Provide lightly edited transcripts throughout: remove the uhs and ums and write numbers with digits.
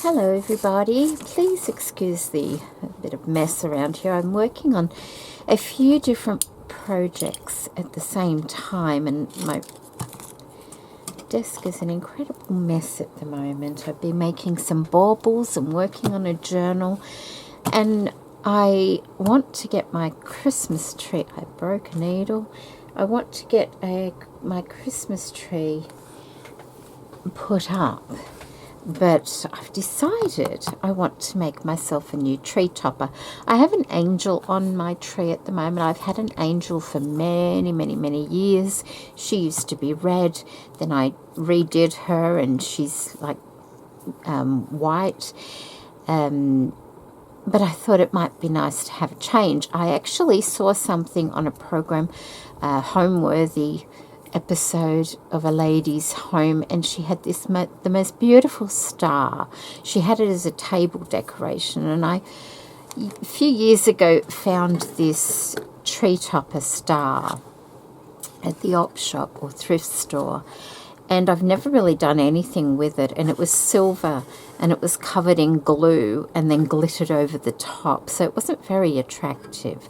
Hello everybody, please excuse the bit of mess around here. I'm working on a few different projects at the same time and my desk is an incredible mess at the moment. I've been making some baubles and working on a journal, and I want to get my Christmas tree. I broke a needle. I want to get my Christmas tree put up. But I've decided I want to make myself a new tree topper. I have an angel on my tree at the moment. I've had an angel for many years. She used to be red. Then I redid her and she's like white. But I thought it might be nice to have a change. I actually saw something on a program, Homeworthy episode of a lady's home, and she had this the most beautiful star. She had it as a table decoration, and I a few years ago found this tree topper star at the op shop or thrift store, and I've never really done anything with it, and it was silver and it was covered in glue and then glittered over the top, so it wasn't very attractive,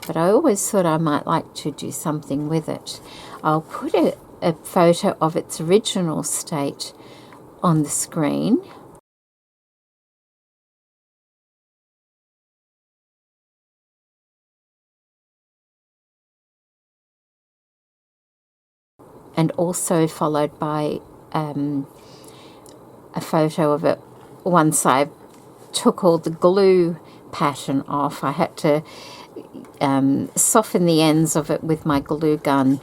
but I always thought I might like to do something with it. I'll put a photo of its original state on the screen. And also followed by a photo of it once I took all the glue pattern off. I had to soften the ends of it with my glue gun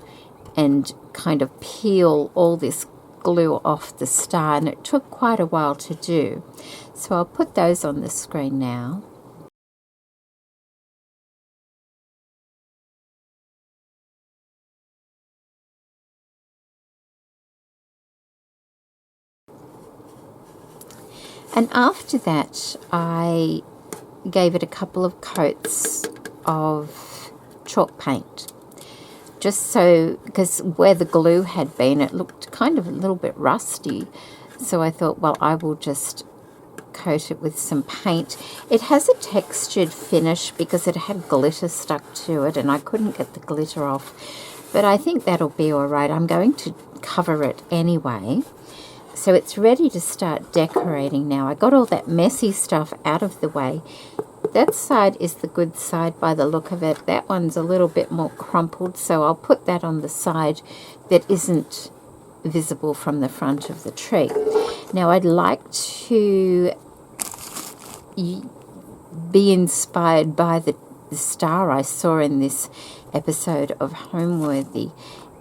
and kind of peel all this glue off the star, and it took quite a while to do. So I'll put those on the screen now. And after that, I gave it a couple of coats of chalk paint. Just so, because where the glue had been, it looked kind of a little bit rusty. So I thought, well, I will just coat it with some paint. It has a textured finish because it had glitter stuck to it and I couldn't get the glitter off. But I think that'll be all right. I'm going to cover it anyway. So it's ready to start decorating now. I got all that messy stuff out of the way. That side is the good side by the look of it. That one's a little bit more crumpled, so I'll put that on the side that isn't visible from the front of the tree. Now I'd like to be inspired by the star I saw in this episode of Homeworthy,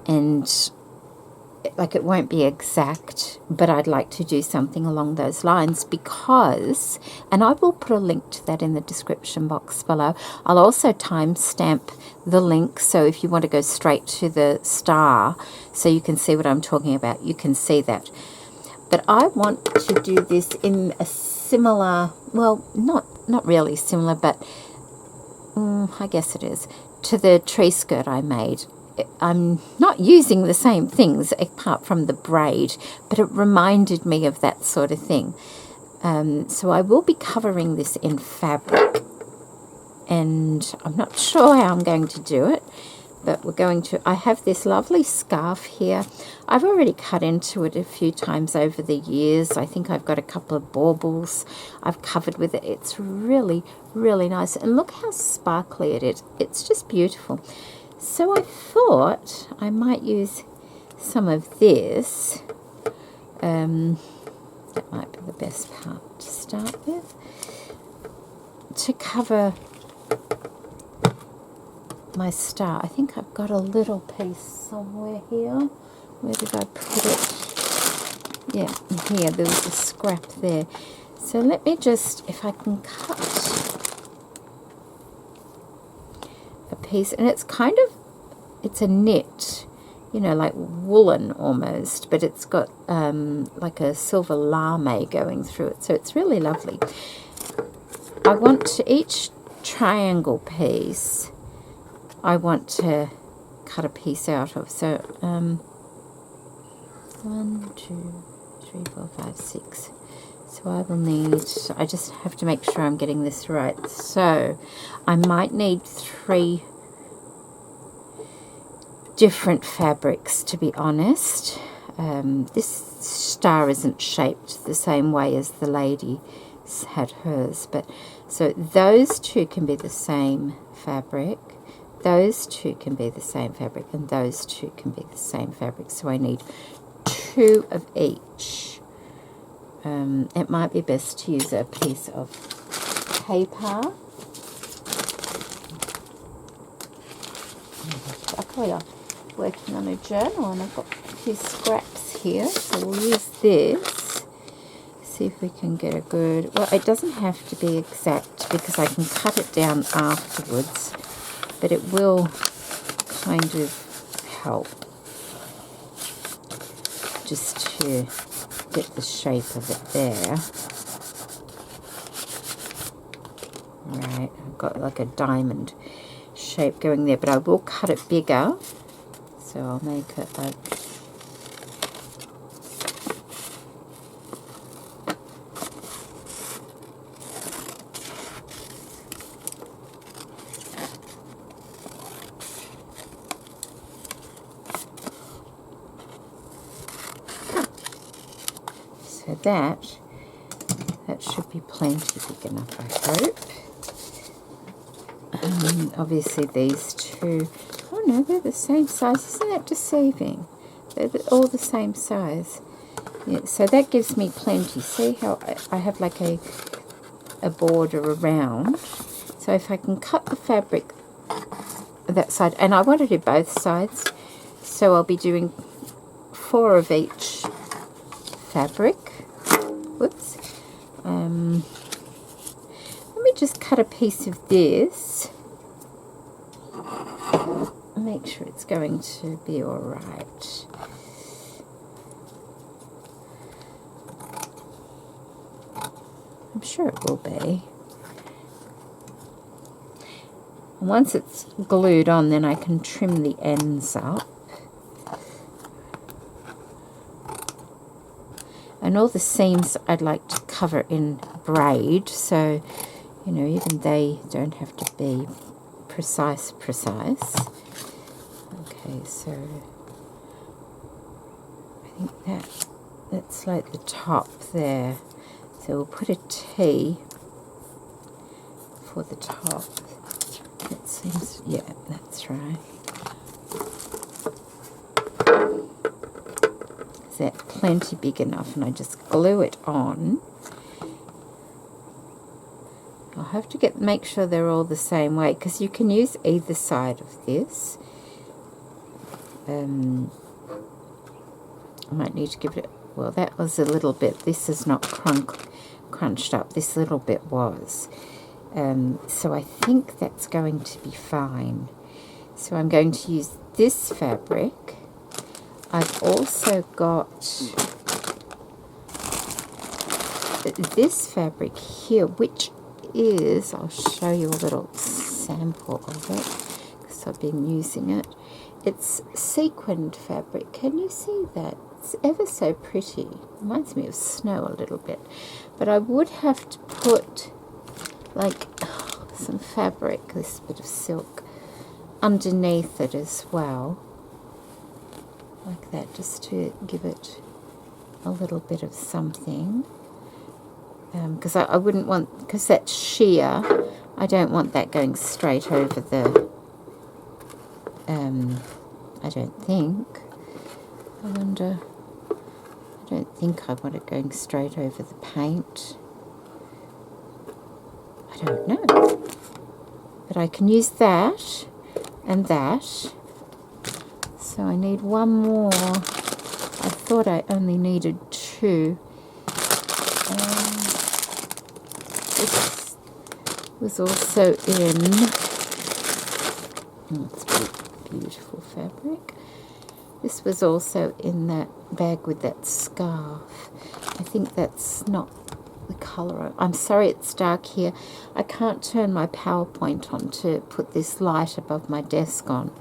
and like it won't be exact, but I'd like to do something along those lines because, and I will put a link to that in the description box below. I'll also timestamp the link, so if you want to go straight to the star so you can see what I'm talking about, you can see that. But I want to do this in a similar, well, not really similar, but I guess it is, to the tree skirt I made. I'm not using the same things apart from the braid, but it reminded me of that sort of thing. So I will be covering this in fabric, and I'm not sure how I'm going to do it, but we're going to. I have this lovely scarf here. I've already cut into it a few times over the years. I think I've got a couple of baubles I've covered with it. It's really nice, and look how sparkly it is. It's just beautiful. So I thought I might use some of this. That might be the best part to start with, to cover my star. I think I've got a little piece somewhere here. Where did I put it? Yeah, here, there was a scrap there. So let me just, if I can cut a piece, and it's kind of, it's a knit, you know, like woolen almost, but it's got like a silver lame going through it, so it's really lovely. I want to, each triangle piece I want to cut a piece out of, so 1, 2, 3, 4, 5, 6. So I will need, I just have to make sure I'm getting this right. So I might need 3 different fabrics, to be honest. This star isn't shaped the same way as the lady had hers, but so those 2 can be the same fabric, those 2 can be the same fabric, and those 2 can be the same fabric. So I need 2 of each. It might be best to use a piece of paper. Luckily I'm working on a journal and I've got a few scraps here, so we'll use this. See if we can get a good, well, it doesn't have to be exact because I can cut it down afterwards, but it will kind of help just to get the shape of it there. Right, I've got like a diamond shape going there, but I will cut it bigger, so I'll make it like so that should be plenty big enough, I hope. Obviously these 2, oh no, they're the same size. Isn't that deceiving? They're all the same size. Yeah, so that gives me plenty. See how I have like a border around. So if I can cut the fabric that side, and I want to do both sides, so I'll be doing 4 of each fabric. Whoops. Let me just cut a piece of this. Make sure it's going to be all right. I'm sure it will be. Once it's glued on, then I can trim the ends up. And all the seams I'd like to cover in braid, so, you know, even they don't have to be precise. Okay, so I think that's like the top there. So we'll put a T for the top. It seems, yeah, that's right. Is that plenty big enough? And I just glue it on. I'll have to make sure they're all the same way, because you can use either side of this. I might need to give it, well, that was a little bit, this is not crunched up, this little bit was. So I think that's going to be fine. So I'm going to use this fabric. I've also got this fabric here, which is, I'll show you a little sample of it because I've been using it. It's sequined fabric. Can you see that? It's ever so pretty. Reminds me of snow a little bit. But I would have to put like some fabric, this bit of silk, underneath it as well. Like that, just to give it a little bit of something. Because I wouldn't want, because that's sheer, I don't want that going straight over the, I don't think, I don't think I want it going straight over the paint. I don't know. But I can use that and that. So I need one more. I thought I only needed 2. This was also in, it's beautiful fabric. This was also in that bag with that scarf. I think that's not the colour. I'm sorry it's dark here. I can't turn my PowerPoint on to put this light above my desk on.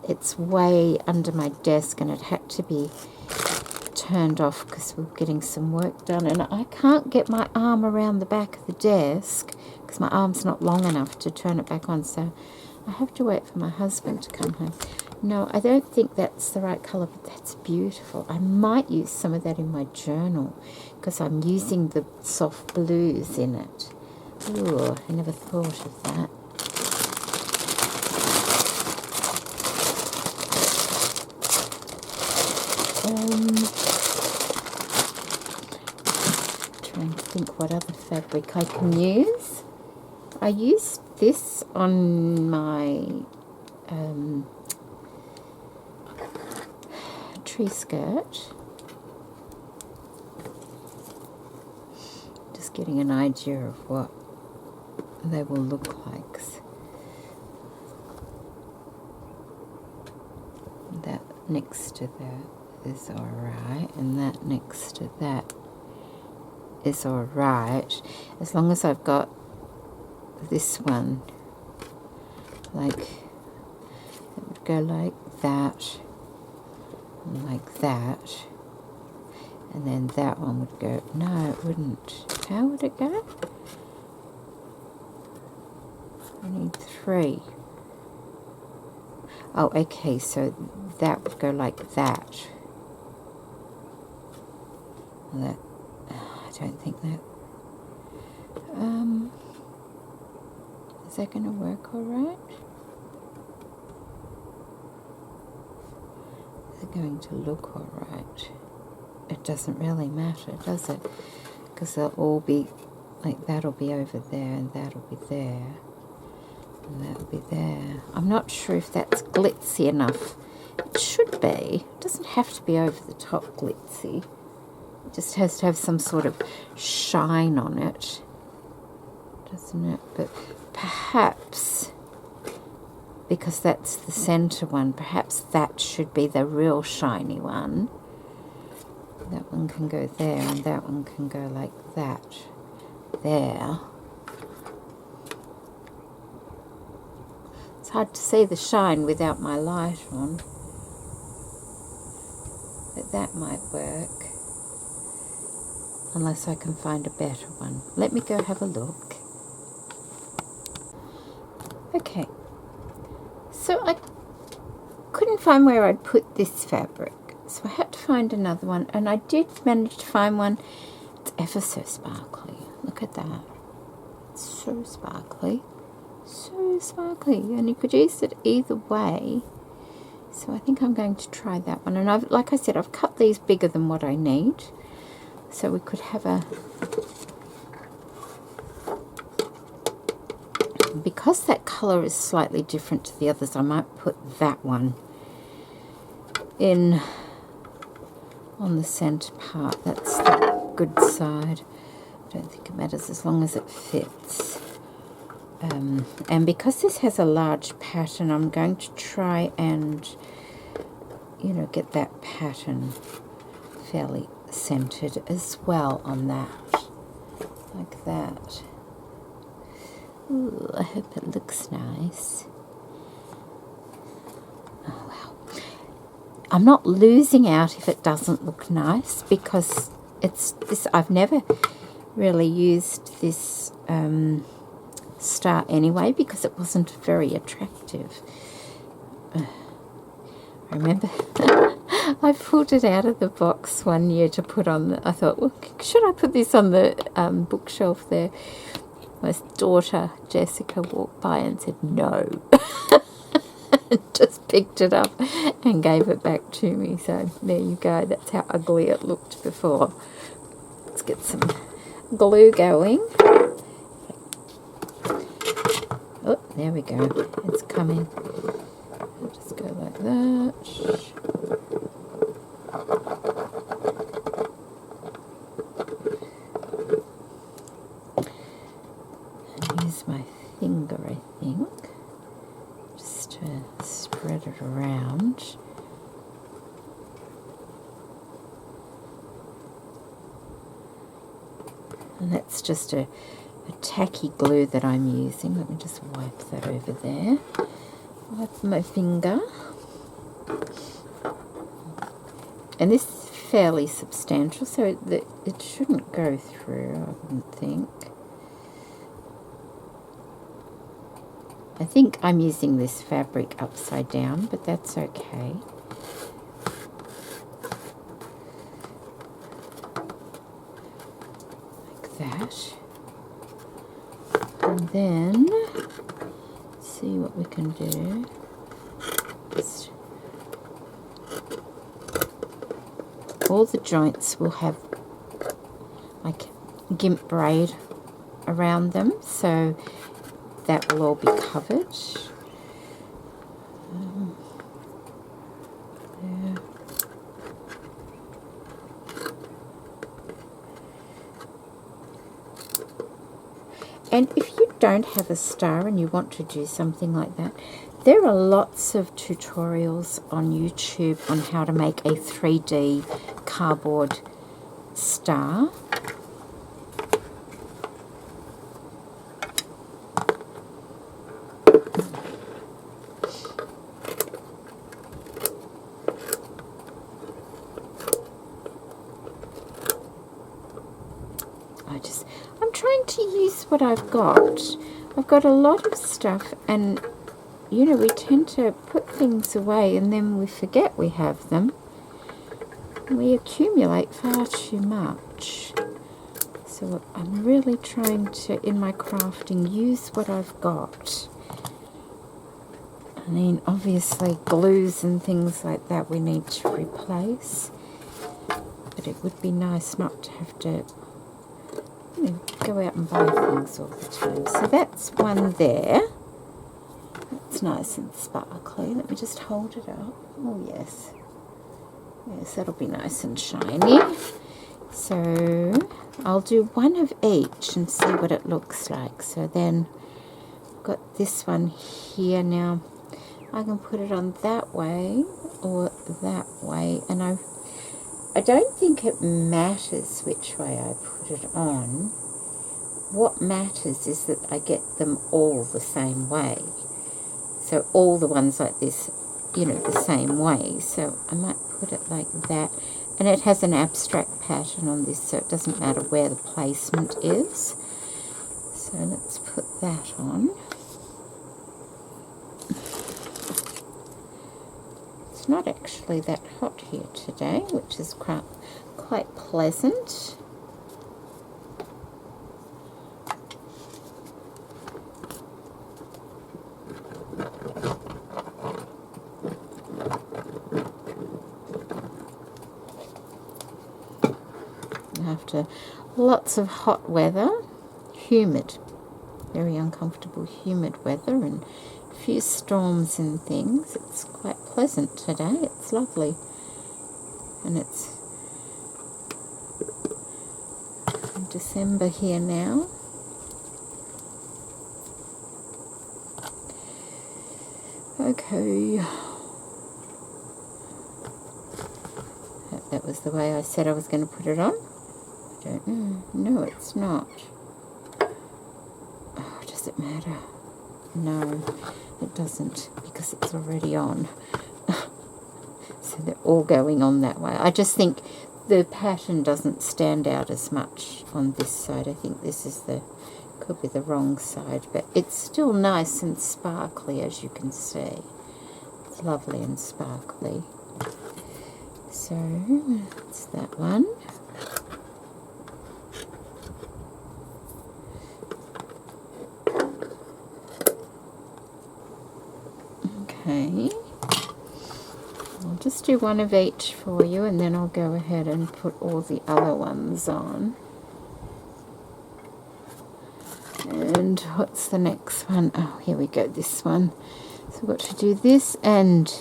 It's way under my desk and it had to be turned off because we're getting some work done, and I can't get my arm around the back of the desk because my arm's not long enough to turn it back on, so I have to wait for my husband to come home. No, I don't think that's the right colour, but that's beautiful. I might use some of that in my journal because I'm using the soft blues in it. Ooh, I never thought of that. Trying to think what other fabric I can use. I used this on my tree skirt. Just getting an idea of what they will look like. That next to that is alright, and that next to that is alright, as long as I've got this one, like, it would go like that, and like that, and then that one would go, no it wouldn't, how would it go? I need 3. Oh, okay, so that would go like that. That, I don't think that, is that going to work all right? Is it going to look all right? It doesn't really matter, does it? Because they'll all be, like that'll be over there, and that'll be there, and that'll be there. I'm not sure if that's glitzy enough. It should be. It doesn't have to be over the top glitzy. It just has to have some sort of shine on it, doesn't it? But perhaps, because that's the center one, perhaps that should be the real shiny one. That one can go there, and that one can go like that. There. It's hard to see the shine without my light on, but that might work. Unless I can find a better one. Let me go have a look. Okay. So I couldn't find where I'd put this fabric. So I had to find another one. And I did manage to find one. It's ever so sparkly. Look at that. It's so sparkly. So sparkly. And you could use it either way. So I think I'm going to try that one. And I've, like I said, I've cut these bigger than what I need. So we could have a, because that colour is slightly different to the others, I might put that one in on the centre part. That's the good side. I don't think it matters as long as it fits. And because this has a large pattern, I'm going to try and, you know, get that pattern fairly centered as well on that, like that. Ooh, I hope it looks nice. Oh wow. I'm not losing out if it doesn't look nice, because it's this, I've never really used this star anyway, because it wasn't very attractive. I remember I pulled it out of the box one year to put on the, I thought, well, should I put this on the bookshelf there? My daughter Jessica walked by and said no. Just picked it up and gave it back to me. So there you go. That's how ugly it looked before. Let's get some glue going. Oh, there we go. It's coming. I'll just go like that. And use my finger, I think, just to spread it around. And that's just a tacky glue that I'm using. Let me just wipe that over there. Wipe my finger. And this fairly substantial, so it shouldn't go through, I wouldn't think. I think I'm using this fabric upside down, but that's okay. Like that. And then, see what we can do. Just all the joints will have like gimp braid around them, so that will all be covered. There. And if you don't have a star and you want to do something like that, there are lots of tutorials on YouTube on how to make a 3D cardboard star. I'm trying to use what I've got. I've got a lot of stuff, and you know, we tend to put things away and then we forget we have them. We accumulate far too much. So I'm really trying to, in my crafting, use what I've got. I mean, obviously glues and things like that we need to replace. But it would be nice not to have to, you know, go out and buy things all the time. So that's one there. That's nice and sparkly. Let me just hold it up. Oh, yes. Yes, that'll be nice and shiny. So I'll do one of each and see what it looks like. So then I've got this one here now. I can put it on that way or that way. And I don't think it matters which way I put it on. What matters is that I get them all the same way. So all the ones like this, you know, the same way. So I might put it like that. And it has an abstract pattern on this, so it doesn't matter where the placement is. So let's put that on. It's not actually that hot here today, which is quite pleasant. After lots of hot weather, humid, very uncomfortable humid weather and a few storms and things, it's quite pleasant today. It's lovely. And it's December here now. Okay. That was the way I said I was going to put it on. I don't know. No, it's not. Oh, does it matter? No, it doesn't, because it's already on. So they're all going on that way. I just think the pattern doesn't stand out as much on this side. I think this is could be the wrong side, but it's still nice and sparkly, as you can see. It's lovely and sparkly. So that's that one. Okay, I'll just do one of each for you, and then I'll go ahead and put all the other ones on. And what's the next one? Oh, here we go, this one. So we've got to do this and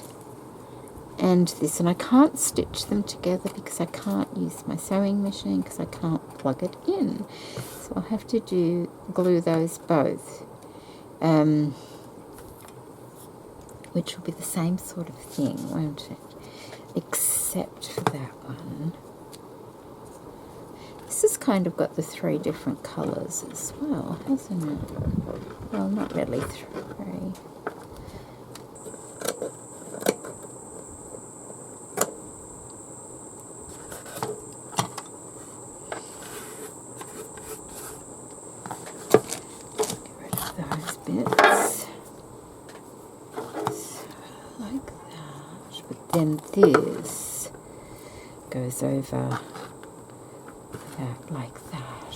this, and I can't stitch them together because I can't use my sewing machine because I can't plug it in. So I'll have to glue those both. Which will be the same sort of thing, won't it? Except for that one. This has kind of got the 3 different colours as well, hasn't it? Well, not really 3. bits. So, like that. But then this goes over that like that.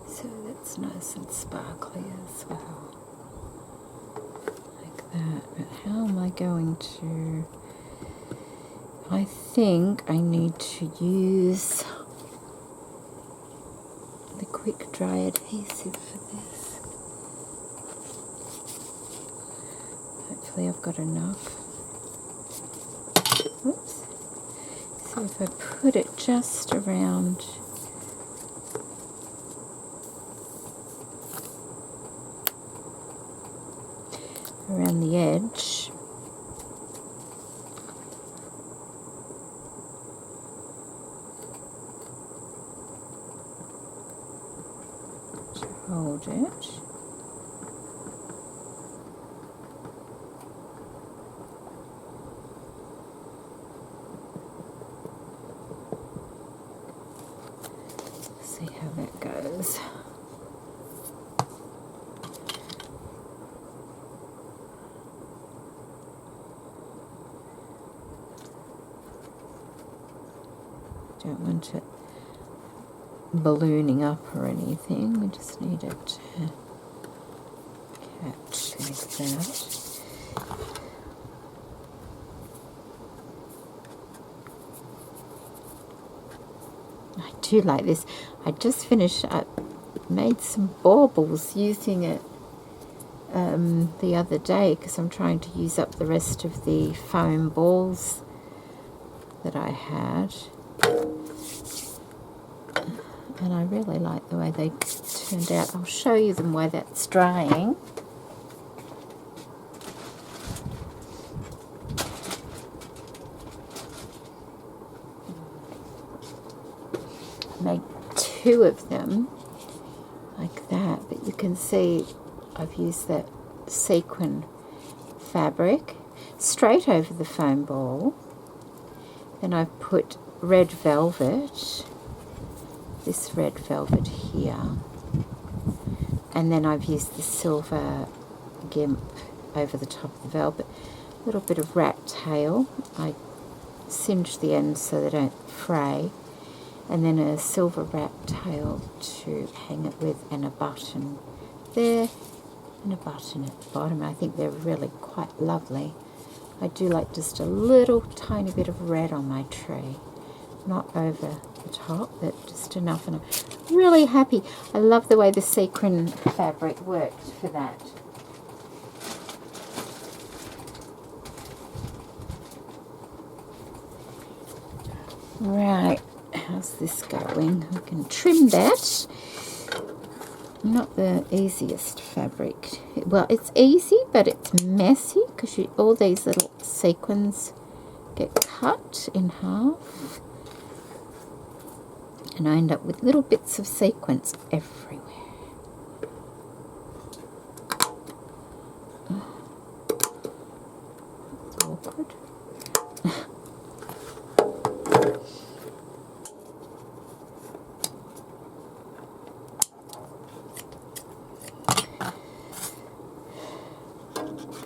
So that's nice and sparkly as well. Like that. But how am I going to... I think I need to use the quick dry adhesive for this. Hopefully I've got enough. Oops. So if I put it just around the edge, to hold it. See how that goes. Don't want it ballooning up or anything. We just need it to catch like that. I do like this. I just finished, I made some baubles using it the other day because I'm trying to use up the rest of the foam balls that I had. And I really like the way they turned out. I'll show you them while that's drying. Make two of them like that, but you can see I've used that sequin fabric straight over the foam ball. Then I've put red velvet, this red velvet here, and then I've used the silver gimp over the top of the velvet. A little bit of rat tail. I singe the ends so they don't fray, and then a silver rat tail to hang it with, and a button there and a button at the bottom. I think they're really quite lovely. I do like just a little tiny bit of red on my tree, not over the top, but just enough, and I'm really happy. I love the way the sequin fabric worked for that. Right, how's this going? We can trim that. Not the easiest fabric. Well, it's easy, but it's messy because all these little sequins get cut in half. And I end up with little bits of sequins everywhere. It's awkward.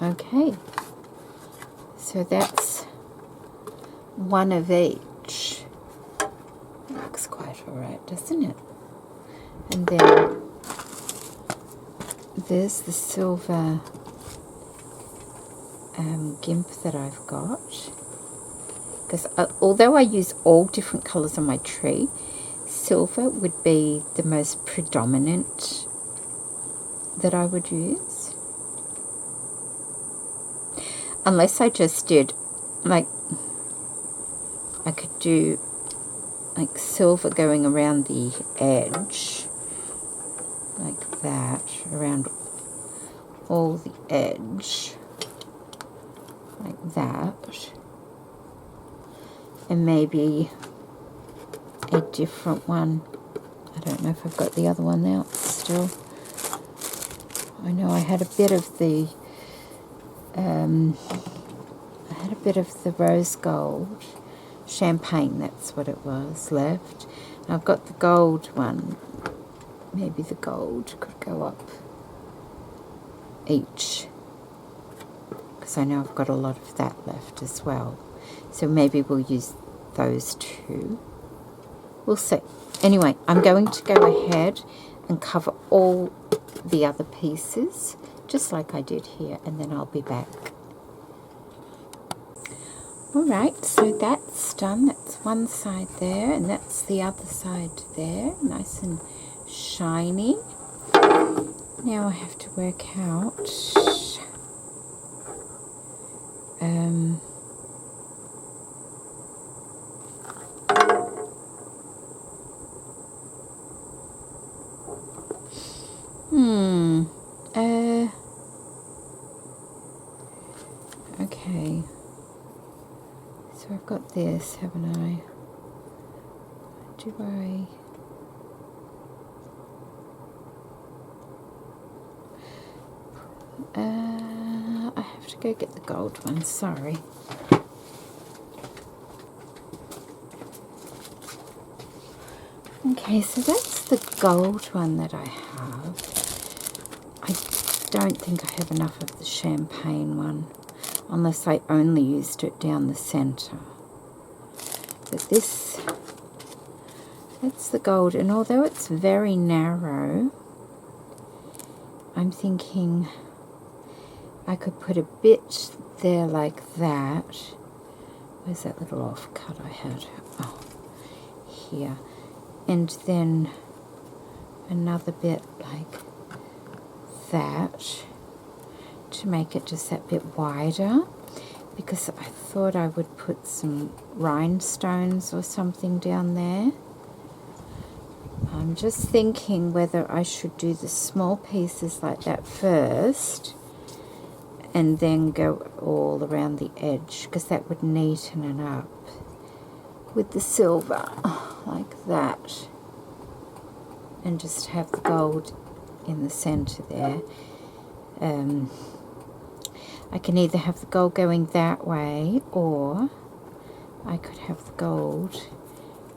Okay, so that's one of each. Looks quite alright, doesn't it? And then there's the silver gimp that I've got. Because although I use all different colours on my tree, silver would be the most predominant that I would use. Unless I just did, like, I could do like silver going around the edge, like that, around all the edge, like that, and maybe a different one. I don't know if I've got the other one out still. I know I had a bit of the rose gold champagne, that's what it was, left. I've got the gold one. Maybe the gold could go up each, because I know I've got a lot of that left as well. So maybe we'll use those two. We'll see. Anyway, I'm going to go ahead and cover all the other pieces, just like I did here, and then I'll be back. Alright, so that's done. That's one side there, and that's the other side there. Nice and shiny. Now I have to work out okay, so I've got this, haven't I? I have to go get the gold one, sorry. Okay, so that's the gold one that I have. I don't think I have enough of the champagne one, unless I only used it down the center. But this, that's the gold, and although it's very narrow, I'm thinking I could put a bit there like that. Where's that little off cut I had? Oh, here. And then another bit like that to make it just that bit wider, because I thought I would put some rhinestones or something down there. I'm just thinking whether I should do the small pieces like that first and then go all around the edge, because that would neaten it up with the silver like that, and just have the gold in the center there. I can either have the gold going that way, or I could have the gold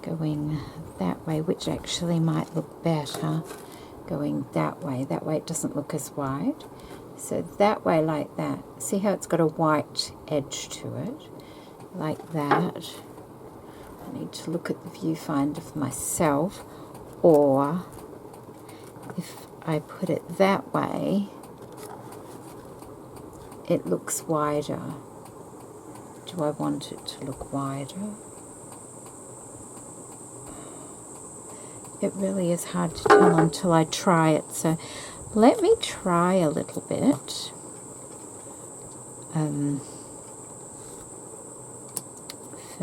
going that way, which actually might look better going that way. That way it doesn't look as wide. So that way, like that. See how it's got a white edge to it? Like that. I need to look at the viewfinder for myself. Or if I put it that way, it looks wider. Do I want it to look wider? It really is hard to tell until I try it. So let me try a little bit.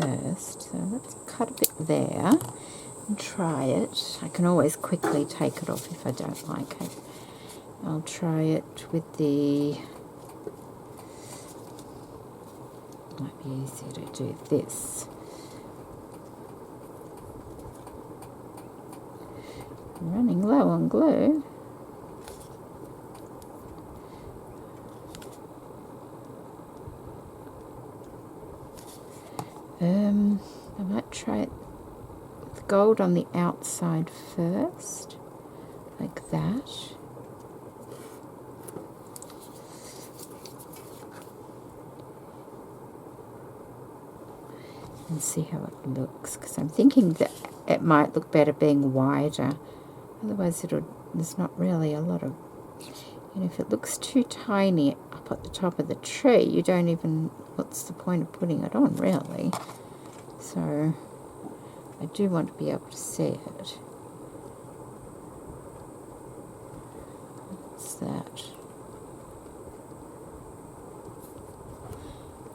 First, so let's cut a bit there and try it. I can always quickly take it off if I don't like it. I'll try it with the, might be easier to do this. I'm running low on glue. I might try it with gold on the outside first, like that. And see how it looks, because I'm thinking that it might look better being wider. Otherwise there's not really a lot of, if it looks too tiny up at the top of the tree, you don't even, what's the point of putting it on, really? So I do want to be able to see it. What's that?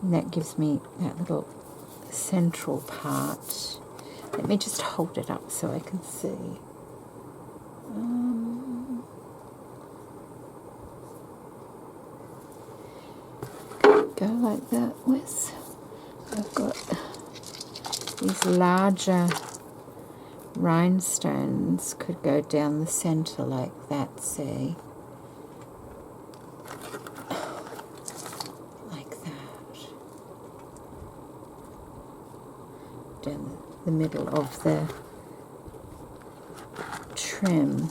And that gives me that little central part. Let me just hold it up so I can see. Go like that with. I've got these larger rhinestones, could go down the center like that, see? Like that. Down the middle of the trim.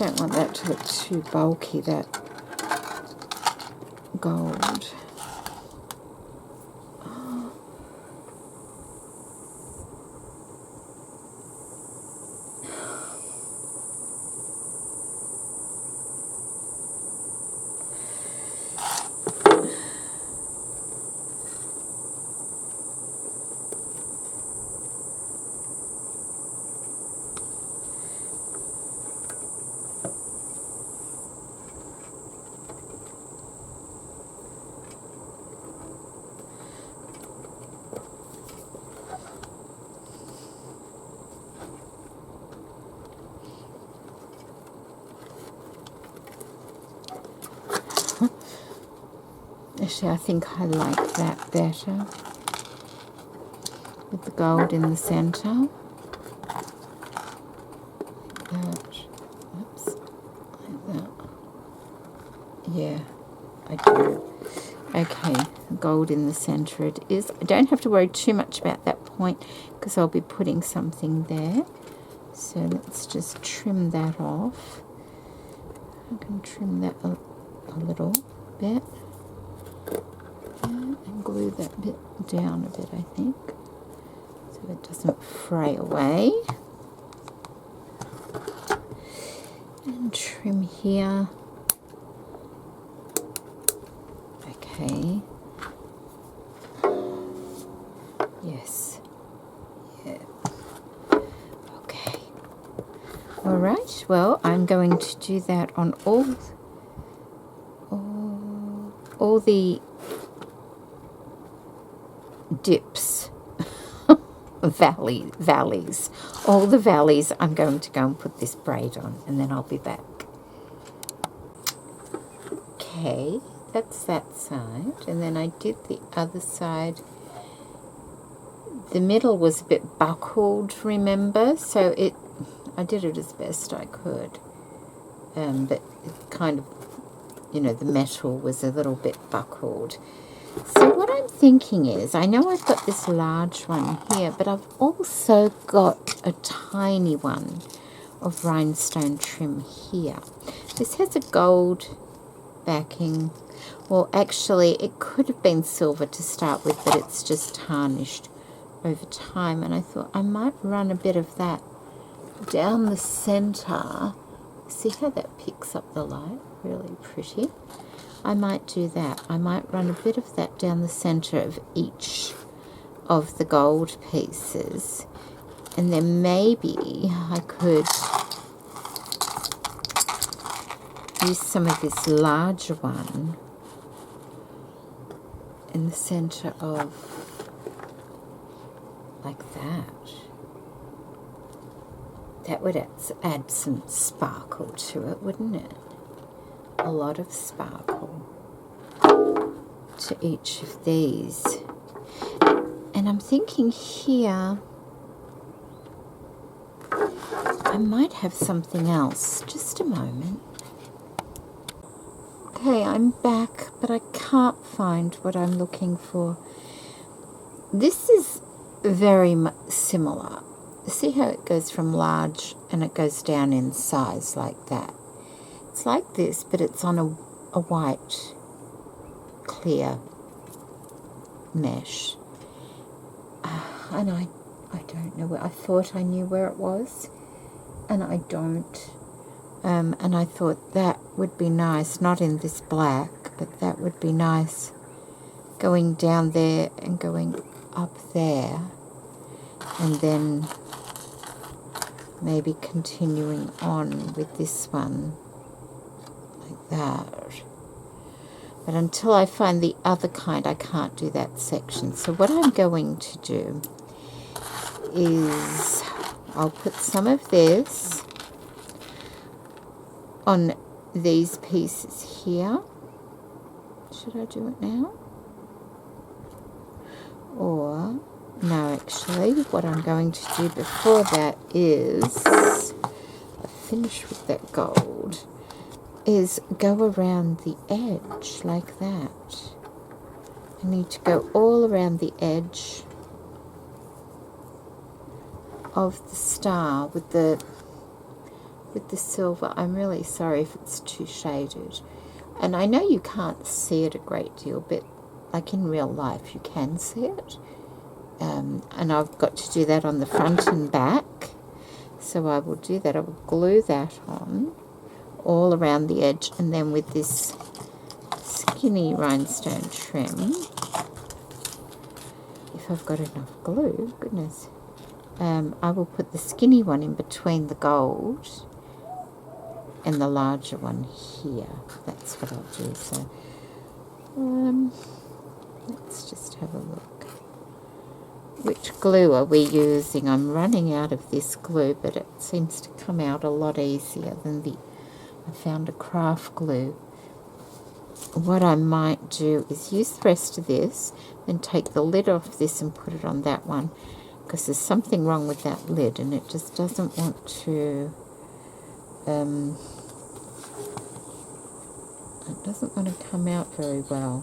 don't want that to look too bulky, that gold. Actually, I think I like that better, with the gold in the centre. Oops, like that. Yeah, I do. Okay, gold in the centre it is. I don't have to worry too much about that point because I'll be putting something there. So let's just trim that off. I can trim that a little bit. And glue that bit down a bit, I think, so it doesn't fray away. And trim here. Okay. Yes. Yeah. Okay. All right. Well, I'm going to do that on all the dips, valleys, all the valleys. I'm going to go and put this braid on, and then I'll be back. Okay, that's that side, and then I did the other side. The middle was a bit buckled, remember? So I did it as best I could, but it kind of, the metal was a little bit buckled. So what I'm thinking is, I know I've got this large one here, but I've also got a tiny one of rhinestone trim here. This has a gold backing. Well, actually, it could have been silver to start with, but it's just tarnished over time. And I thought I might run a bit of that down the center. See how that picks up the light? Really pretty. I might do that. I might run a bit of that down the center of each of the gold pieces. And then maybe I could use some of this larger one in the center of, like that. That would add some sparkle to it, wouldn't it? A lot of sparkle to each of these. And I'm thinking here I might have something else. Just a moment. Okay, I'm back, but I can't find what I'm looking for. This is very similar. See how it goes from large and it goes down in size like that. It's like this, but it's on a white, clear mesh. And I don't know where. I thought I knew where it was, and I don't. And I thought that would be nice, not in this black, but that would be nice going down there and going up there, and then maybe continuing on with this one like that. But until I find the other kind, I can't do that section. So what I'm going to do is I'll put some of this on these pieces here. Should I do it now? Or, no, actually, what I'm going to do before that is, finish with that gold, is go around the edge like that. I need to go all around the edge of the star with the with the silver. I'm really sorry if it's too shaded. And I know you can't see it a great deal, but like in real life you can see it. And I've got to do that on the front and back. So I will do that. I will glue that on all around the edge, and then with this skinny rhinestone trim, if I've got enough glue, goodness, I will put the skinny one in between the gold and the larger one here. That's what I'll do. So let's just have a look. Which glue are we using? I'm running out of this glue, but it seems to come out a lot easier than I found a craft glue. What I might do is use the rest of this, then take the lid off this and put it on that one, because there's something wrong with that lid and it just doesn't want to, it doesn't want to come out very well.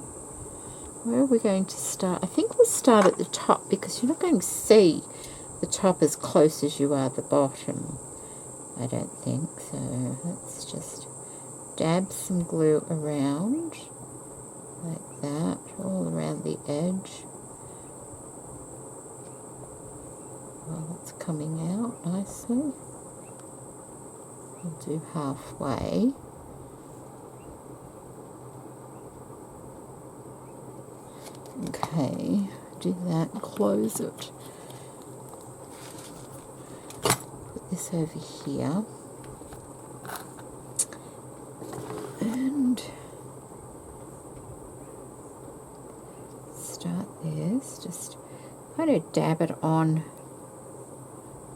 Where are we going to start? I think we'll start at the top, because you're not going to see the top as close as you are the bottom, I don't think. So let's just dab some glue around like that, all around the edge. Well, it's coming out nicely. We'll do halfway. Okay, do that, close it. Put this over here. And start this, just kind of dab it on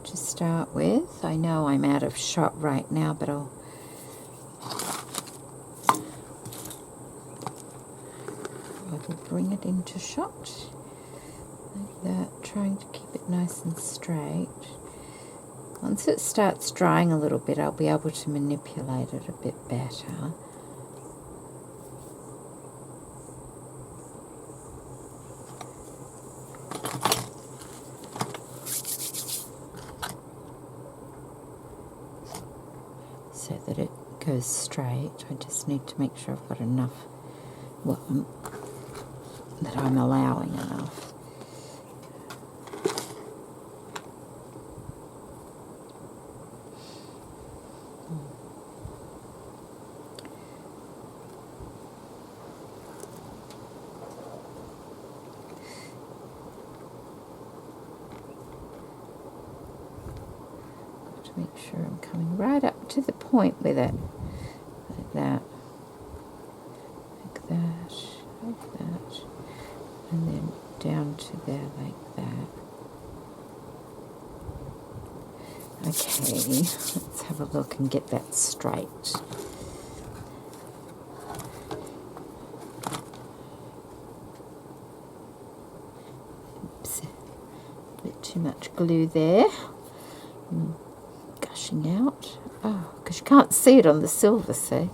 to start with. I know I'm out of shot right now, but I will bring it into shot like that, trying to keep it nice and straight. Once it starts drying a little bit, I'll be able to manipulate it a bit better. So that it goes straight. I just need to make sure I've got enough, well, that I'm allowing enough. Got to make sure I'm coming right up to the point with it, like that, like that, like that. And then down to there like that. Okay, let's have a look and get that straight. Oops, a bit too much glue there. Gushing out. Oh, because you can't see it on the silver, see?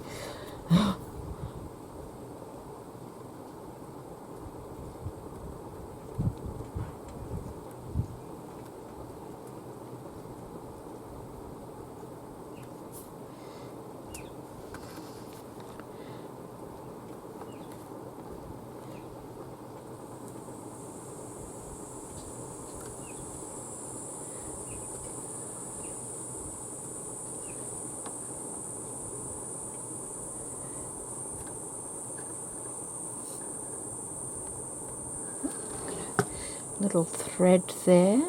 Little thread there.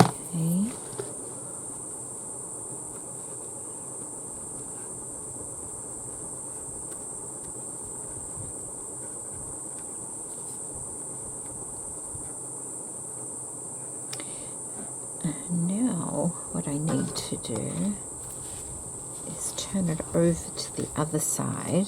Okay. And now what I need to do is turn it over to the other side.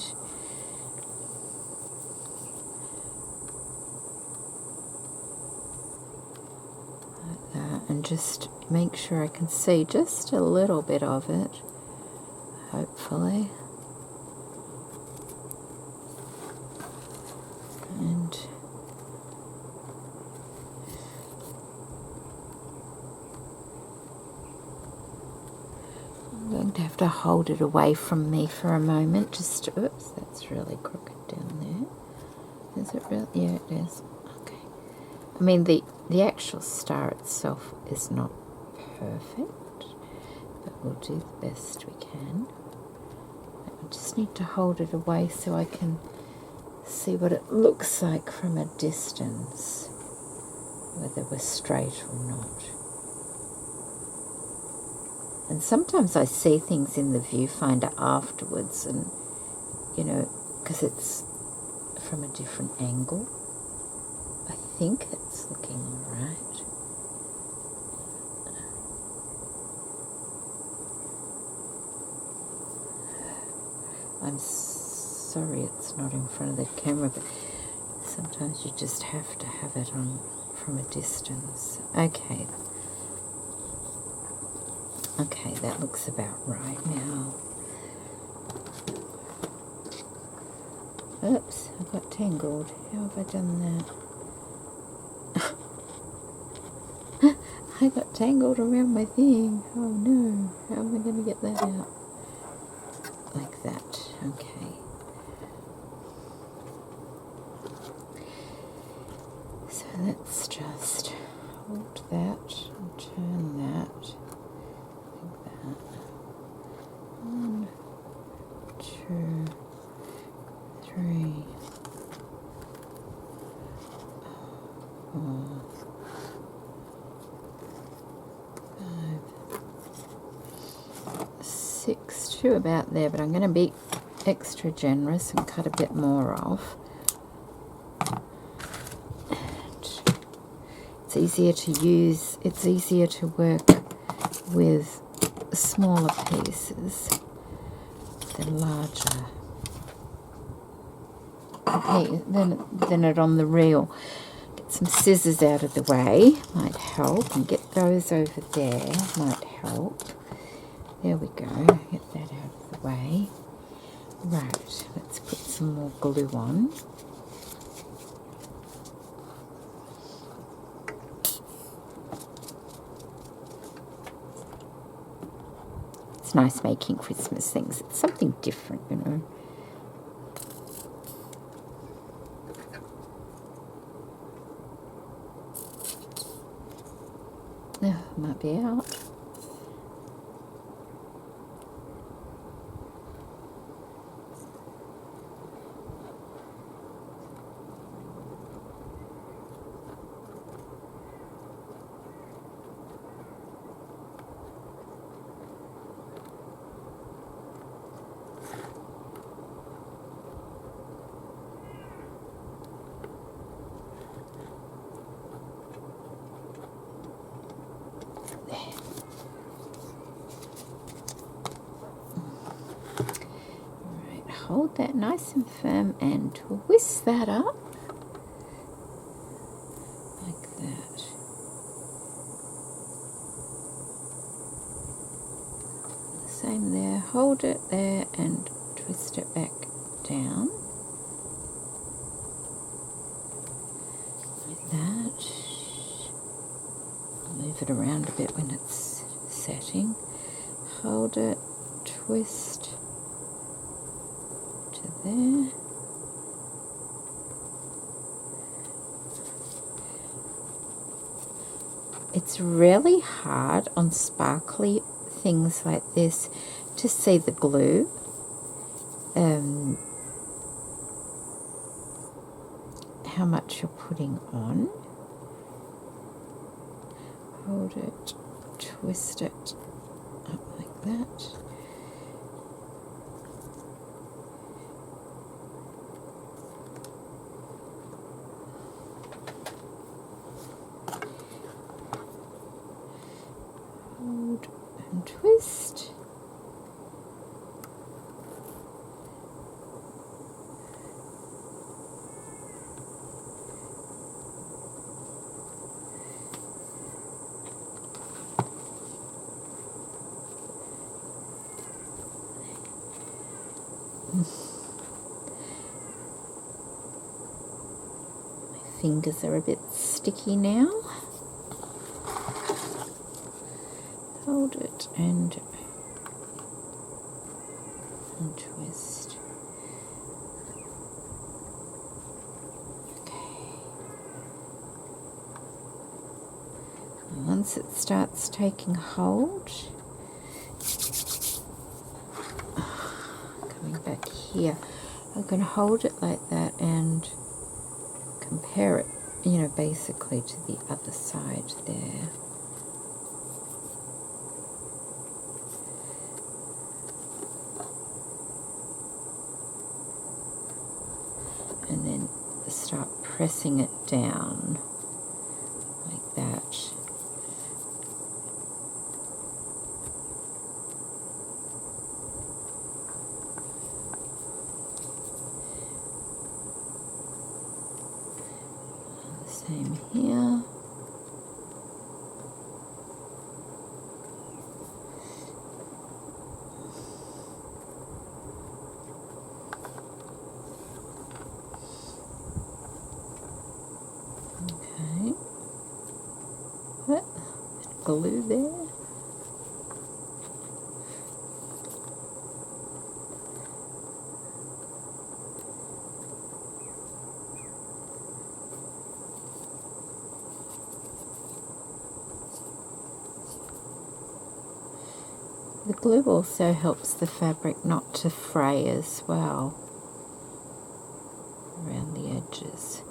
And just make sure I can see just a little bit of it, hopefully. And going to have to hold it away from me for a moment. Just, oops, that's really crooked down there. Is it really? Yeah, it is. Okay. I mean, the actual star itself is not perfect, but we'll do the best we can. I just need to hold it away so I can see what it looks like from a distance, whether we're straight or not. And sometimes I see things in the viewfinder afterwards, and, you know, because it's from a different angle. I think it's looking all right. I'm sorry it's not in front of the camera, but sometimes you just have to have it on from a distance. Okay. Okay, that looks about right now. Oops, I got tangled. How have I done that? I got tangled around my thing. Oh no, how am I going to get that out? Like that, okay. So let's just hold that and turn that. Like that. 1, 2, 3, 4, 5, 6, 2 about there, but I'm going to be extra generous and cut a bit more off. It's easier to use, it's easier to work with smaller pieces than larger. Okay, then it on the reel. Get some scissors out of the way, might help, and get those over there, might help. There we go, get that out of the way. Right, let's put some more glue on. It's nice making Christmas things. It's something different, you know. Oh, might be out. Hold that nice and firm and twist that up like that. Same there, hold it there and twist it back down like that. Move it around a bit when it's setting. Hold it, twist to there. It's really hard on sparkly things like this to see the glue. How much you're putting on. Hold it, twist it up like that. Hold and twist. My fingers are a bit sticky now. Hold it and and twist. Okay. And once it starts taking hold, coming back here, I'm going to hold it like that and compare it, basically to the other side there. And then start pressing it down like that. Same here. Okay. Glue there. The glue also helps the fabric not to fray as well around the edges.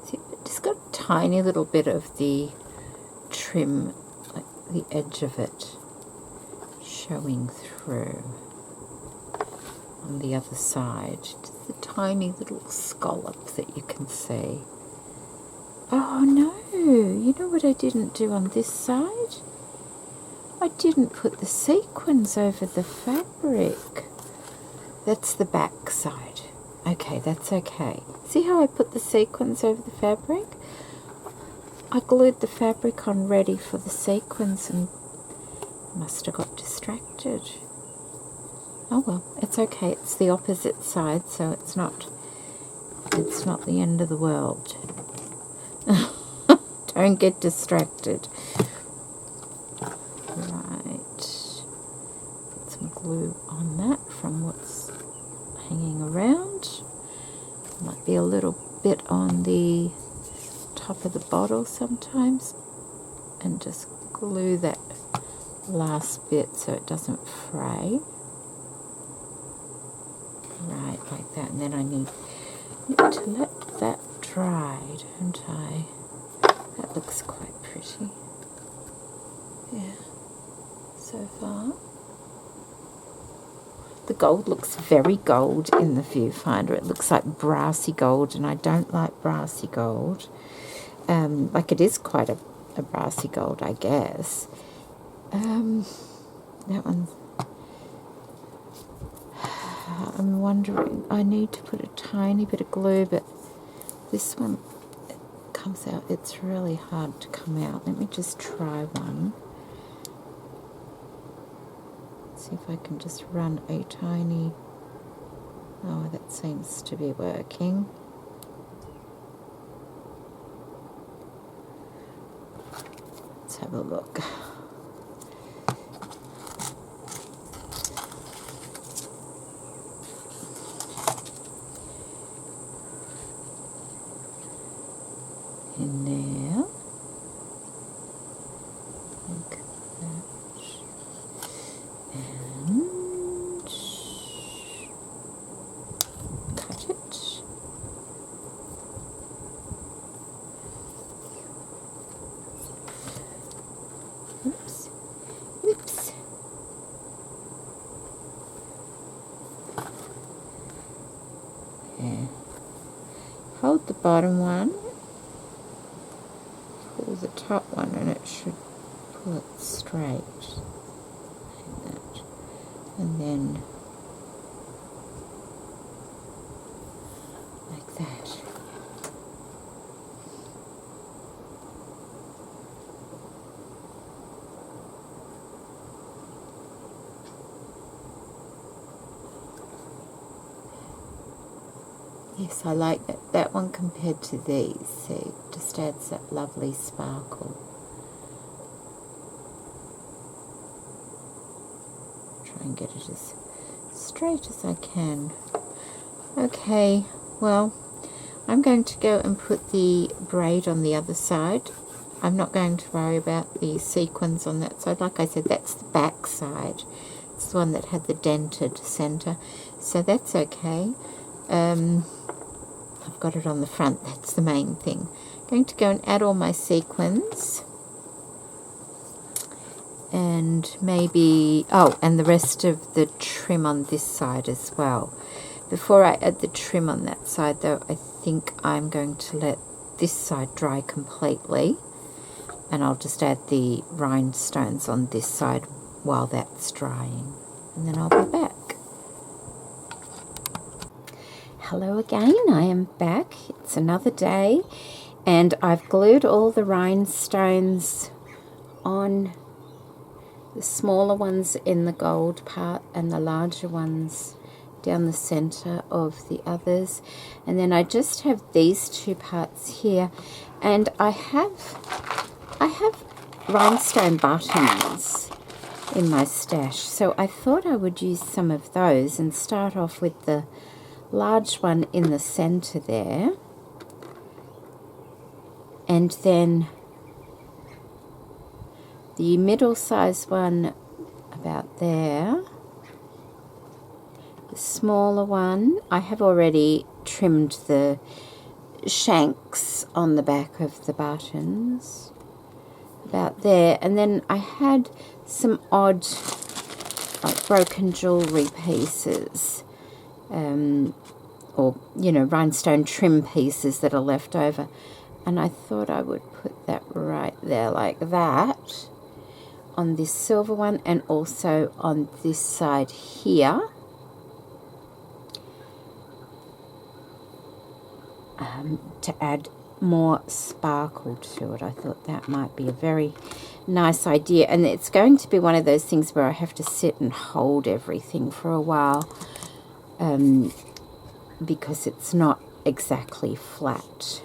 See, it's got a tiny little bit of the trim, like the edge of it, showing through on the other side. Just a tiny little scallop that you can see. Oh no, you know what I didn't do on this side? I didn't put the sequins over the fabric. That's the back side. Okay, that's okay. See how I put the sequins over the fabric? I glued the fabric on ready for the sequins and must have got distracted. Oh well, it's okay. It's the opposite side, so it's not the end of the world. Don't get distracted. Right. Put some glue on that from what's hanging around. Might be a little bit on the top of the bottle sometimes, and just glue that last bit so it doesn't fray. Right, like that. And then I need to let that dry, don't I? That looks quite pretty. Yeah, so far. The gold looks very gold in the viewfinder. It looks like brassy gold, and I don't like brassy gold. Like it is quite a brassy gold, I guess. That one, I'm wondering, I need to put a tiny bit of glue, but this one, it comes out, it's really hard to come out. Let me just try one. See if I can just run a tiny, oh, that seems to be working. Let's have a look. In there. Like that. And cut it. hold the bottom one, pull the top one, and it should pull it straight like that. And then like that. Yes, I like that one compared to these. See, it just adds that lovely sparkle. Try and get it as straight as I can. Okay, well, I'm going to go and put the braid on the other side. I'm not going to worry about the sequins on that side. Like I said, that's the back side. It's the one that had the dented center, so that's okay. I've got it on the front, that's the main thing. I'm going to go and add all my sequins. And maybe, oh, and the rest of the trim on this side as well. Before I add the trim on that side, though, I think I'm going to let this side dry completely. And I'll just add the rhinestones on this side while that's drying. And then I'll be back. Hello again, I am back. It's another day. And I've glued all the rhinestones on, the smaller ones in the gold part and the larger ones down the center of the others. And then I just have these two parts here, and I have rhinestone buttons in my stash, so I thought I would use some of those and start off with the large one in the center there, and then the middle size one about there, the smaller one. I have already trimmed the shanks on the back of the buttons about there, and then I had some odd like broken jewelry pieces, or you know, rhinestone trim pieces that are left over, and I thought I would put that right there like that on this silver one, and also on this side here. To add more sparkle to it. I thought that might be a very nice idea, and it's going to be one of those things where I have to sit and hold everything for a while, because it's not exactly flat.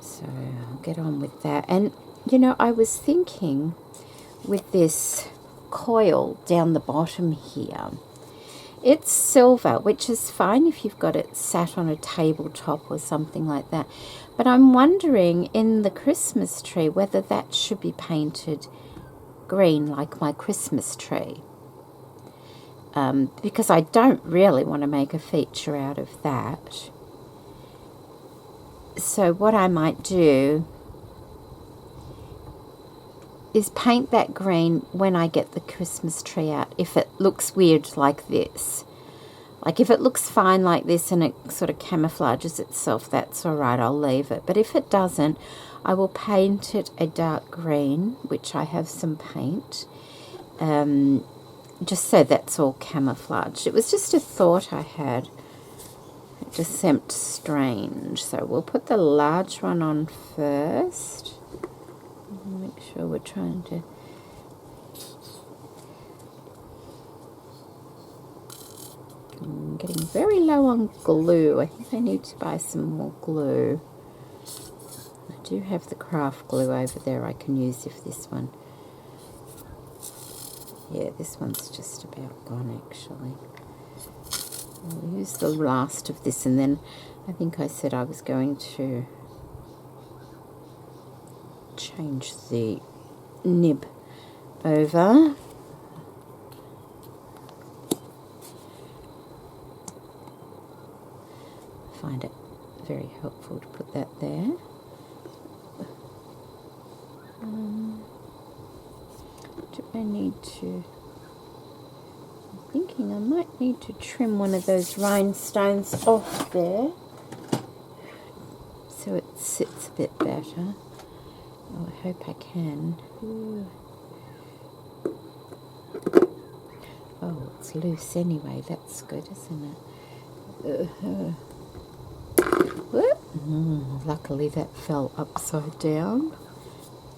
So I'll get on with that. And you know, I was thinking with this coil down the bottom here, it's silver, which is fine if you've got it sat on a tabletop or something like that. But I'm wondering in the Christmas tree whether that should be painted green like my Christmas tree. Because I don't really want to make a feature out of that. So what I might do is paint that green when I get the Christmas tree out, if it looks weird like this. Like if it looks fine like this and it sort of camouflages itself, that's all right, I'll leave it. But if it doesn't, I will paint it a dark green, which I have some paint, just so that's all camouflaged. It was just a thought I had. It just seemed strange. So we'll put the large one on first. Make sure we're trying to I'm getting very low on glue. I think I need to buy some more glue. I do have the craft glue over there I can use if this one, yeah, this one's just about gone actually. I'll use the last of this, and then I think I said I was going to change the nib over. I find it very helpful to put that there. Do I need to, I'm thinking I might need to trim one of those rhinestones off there. so it sits a bit better. Oh, I hope I can. Ooh. Oh, it's loose anyway. That's good, isn't it? Luckily that fell upside down.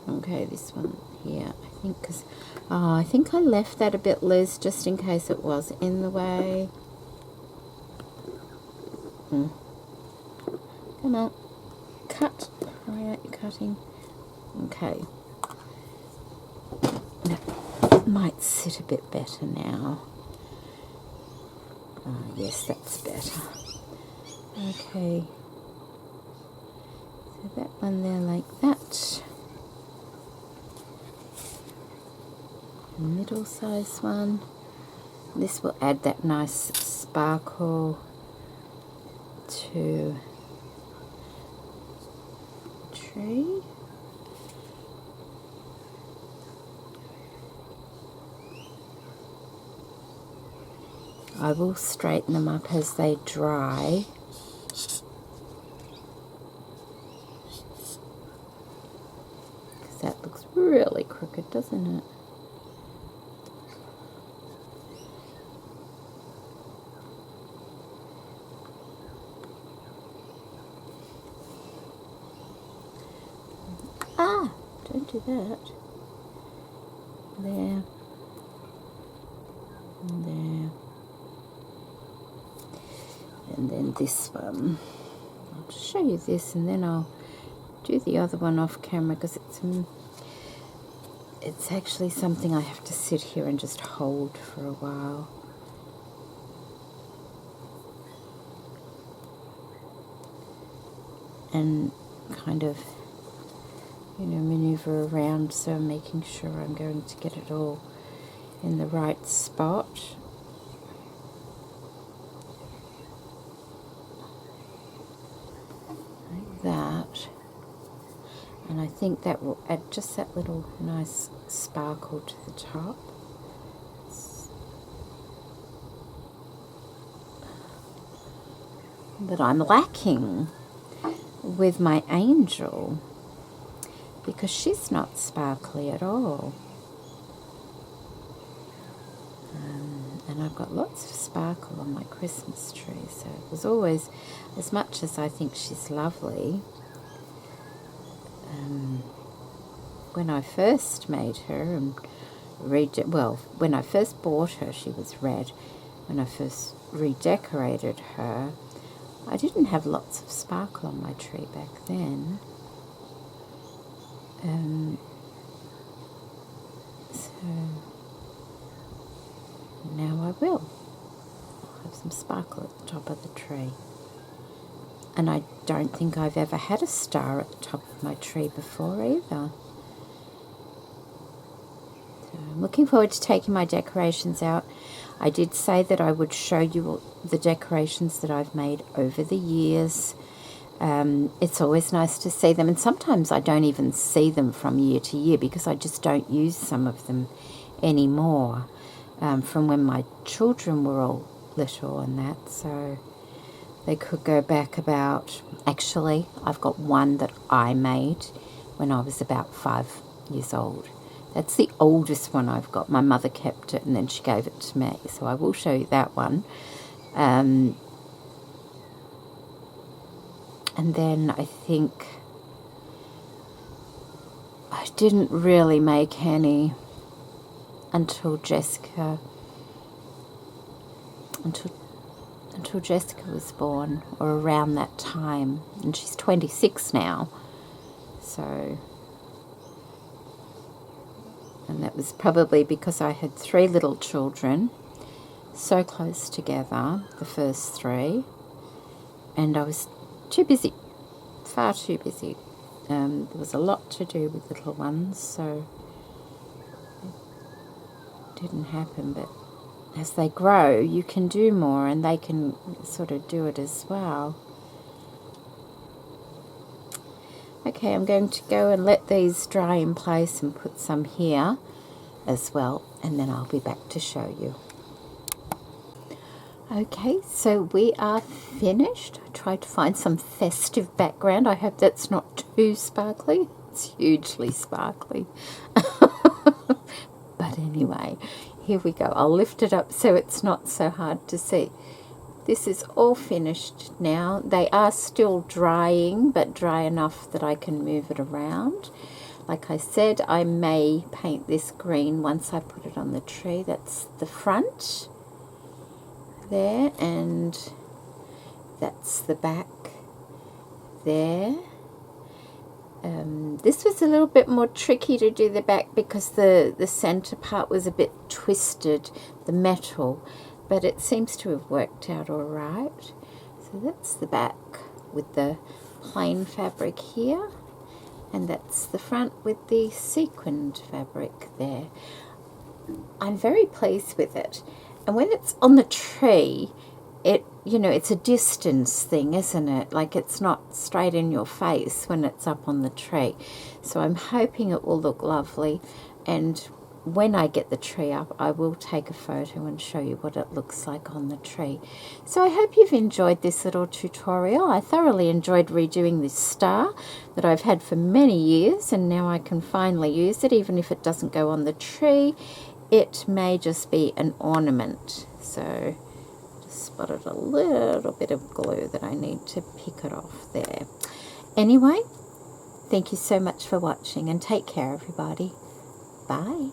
Okay, this one here. I think because I think I left that a bit loose just in case it was in the way. Come on, cut. Why aren't you cutting? Okay. That might sit a bit better now. Yes, that's better. Okay. So that one there like that. Middle size one. This will add that nice sparkle to the tree. I will straighten them up as they dry. Because that looks really crooked, doesn't it? Don't do that. There. And there. And then this one. I'll just show you this and then I'll do the other one off camera because it's actually something I have to sit here and just hold for a while. And kind of, maneuver around, so I'm making sure I'm going to get it all in the right spot. Like that. And I think that will add just that little nice sparkle to the top. But I'm lacking with my angel because she's not sparkly at all. And I've got lots of sparkle on my Christmas tree, so it was always, as much as I think she's lovely, when I first made her and when I first bought her she was red. When I first redecorated her, I didn't have lots of sparkle on my tree back then. So now I will. I'll have some sparkle at the top of the tree. And I don't think I've ever had a star at the top of my tree before either. So I'm looking forward to taking my decorations out. I did say that I would show you all the decorations that I've made over the years. It's always nice to see them, and sometimes I don't even see them from year to year because I just don't use some of them anymore from when my children were all little and that, so they could go back about, actually I've got one that I made when I was about 5 years old. That's the oldest one I've got. My mother kept it and then she gave it to me, so I will show you that one. And then I think I didn't really make any until Jessica was born, or around that time, and she's 26 now. So, and that was probably because I had 3 little children so close together, the first 3, and I was too busy, far too busy. There was a lot to do with little ones, so it didn't happen. But as they grow, you can do more, and they can sort of do it as well. Okay, I'm going to go and let these dry in place and put some here as well, and then I'll be back to show you. Okay, so we are finished. I tried to find some festive background. I hope that's not too sparkly. It's hugely sparkly. But anyway, here we go. I'll lift it up so it's not so hard to see. This is all finished now. They are still drying, but dry enough that I can move it around. Like I said, I may paint this green once I put it on the tree. That's the front there, and that's the back there. This was a little bit more tricky to do the back because the center part was a bit twisted, the metal, but it seems to have worked out all right. So that's the back with the plain fabric here, and that's the front with the sequined fabric there. I'm very pleased with it. And when it's on the tree, it's a distance thing, isn't it? Like, it's not straight in your face when it's up on the tree. So I'm hoping it will look lovely. And when I get the tree up, I will take a photo and show you what it looks like on the tree. So I hope you've enjoyed this little tutorial. I thoroughly enjoyed redoing this star that I've had for many years, and now I can finally use it, even if it doesn't go on the tree. It may just be an ornament. So just spotted a little bit of glue that I need to pick it off there. Anyway, thank you so much for watching, and take care, everybody. Bye.